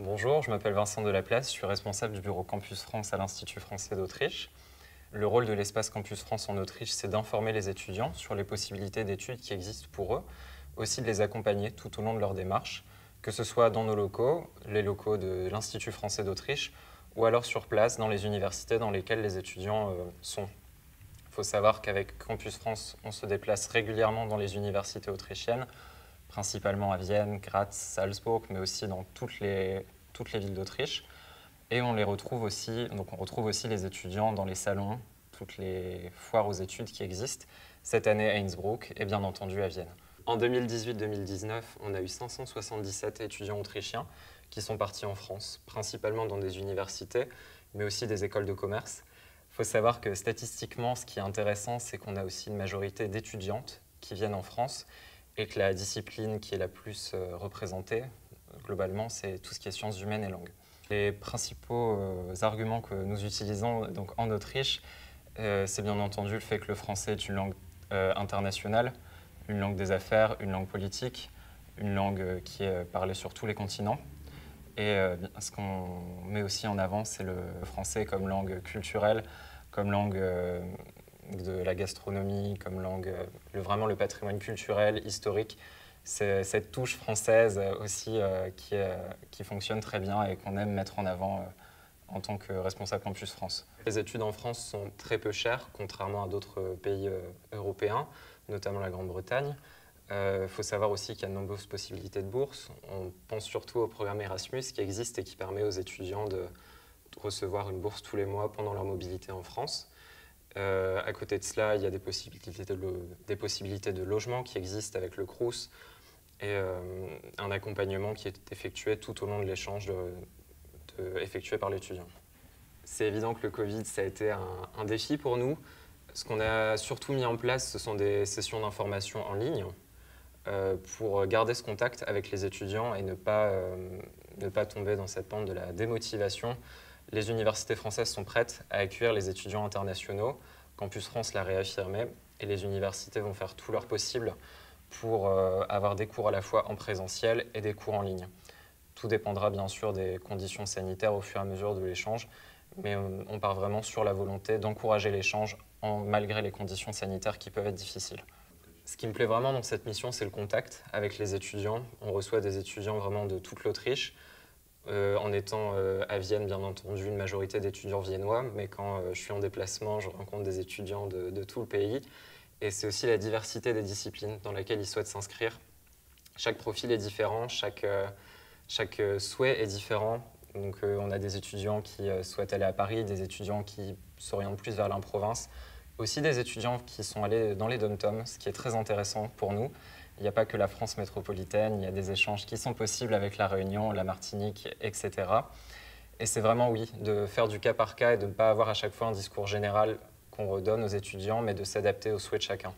Bonjour, je m'appelle Vincent Delaplace, je suis responsable du bureau Campus France à l'Institut français d'Autriche. Le rôle de l'espace Campus France en Autriche, c'est d'informer les étudiants sur les possibilités d'études qui existent pour eux, aussi de les accompagner tout au long de leur démarche, que ce soit dans nos locaux, les locaux de l'Institut français d'Autriche, ou alors sur place dans les universités dans lesquelles les étudiants sont. Il faut savoir qu'avec Campus France, on se déplace régulièrement dans les universités autrichiennes, principalement à Vienne, Graz, Salzbourg, mais aussi dans toutes les villes d'Autriche. Et on les retrouve aussi, donc on retrouve aussi les étudiants dans les salons, toutes les foires aux études qui existent, cette année à Innsbruck et bien entendu à Vienne. En 2018-2019, on a eu 577 étudiants autrichiens qui sont partis en France, principalement dans des universités, mais aussi des écoles de commerce. Il faut savoir que statistiquement, ce qui est intéressant, c'est qu'on a aussi une majorité d'étudiantes qui viennent en France et que la discipline qui est la plus représentée, globalement, c'est tout ce qui est sciences humaines et langues. Les principaux arguments que nous utilisons donc, en Autriche, c'est bien entendu le fait que le français est une langue internationale, une langue des affaires, une langue politique, une langue qui est parlée sur tous les continents. Et ce qu'on met aussi en avant, c'est le français comme langue culturelle, comme langue de la gastronomie, comme langue, vraiment le patrimoine culturel, historique. C'est cette touche française aussi qui fonctionne très bien et qu'on aime mettre en avant en tant que responsable Campus France. Les études en France sont très peu chères, contrairement à d'autres pays européens, notamment la Grande-Bretagne. Il faut savoir aussi qu'il y a de nombreuses possibilités de bourse. On pense surtout au programme Erasmus qui existe et qui permet aux étudiants de recevoir une bourse tous les mois pendant leur mobilité en France. À côté de cela, il y a des possibilités de logement qui existent avec le Crous et un accompagnement qui est effectué tout au long de l'échange effectué par l'étudiant. C'est évident que le Covid, ça a été un défi pour nous. Ce qu'on a surtout mis en place, ce sont des sessions d'information en ligne pour garder ce contact avec les étudiants et ne pas tomber dans cette pente de la démotivation. Les universités françaises sont prêtes à accueillir les étudiants internationaux. Campus France l'a réaffirmé et les universités vont faire tout leur possible pour avoir des cours à la fois en présentiel et des cours en ligne. Tout dépendra bien sûr des conditions sanitaires au fur et à mesure de l'échange, mais on part vraiment sur la volonté d'encourager l'échange malgré les conditions sanitaires qui peuvent être difficiles. Ce qui me plaît vraiment dans cette mission, c'est le contact avec les étudiants. On reçoit des étudiants vraiment de toute l'Autriche. En étant à Vienne, bien entendu, une majorité d'étudiants viennois, mais quand je suis en déplacement, je rencontre des étudiants de tout le pays. Et c'est aussi la diversité des disciplines dans laquelle ils souhaitent s'inscrire. Chaque profil est différent, chaque souhait est différent. Donc on a des étudiants qui souhaitent aller à Paris, des étudiants qui s'orientent plus vers l'Ain-Province, aussi des étudiants qui sont allés dans les dom-toms, ce qui est très intéressant pour nous. Il n'y a pas que la France métropolitaine, il y a des échanges qui sont possibles avec la Réunion, la Martinique, etc. Et c'est vraiment, oui, de faire du cas par cas et de ne pas avoir à chaque fois un discours général qu'on redonne aux étudiants, mais de s'adapter aux souhaits de chacun.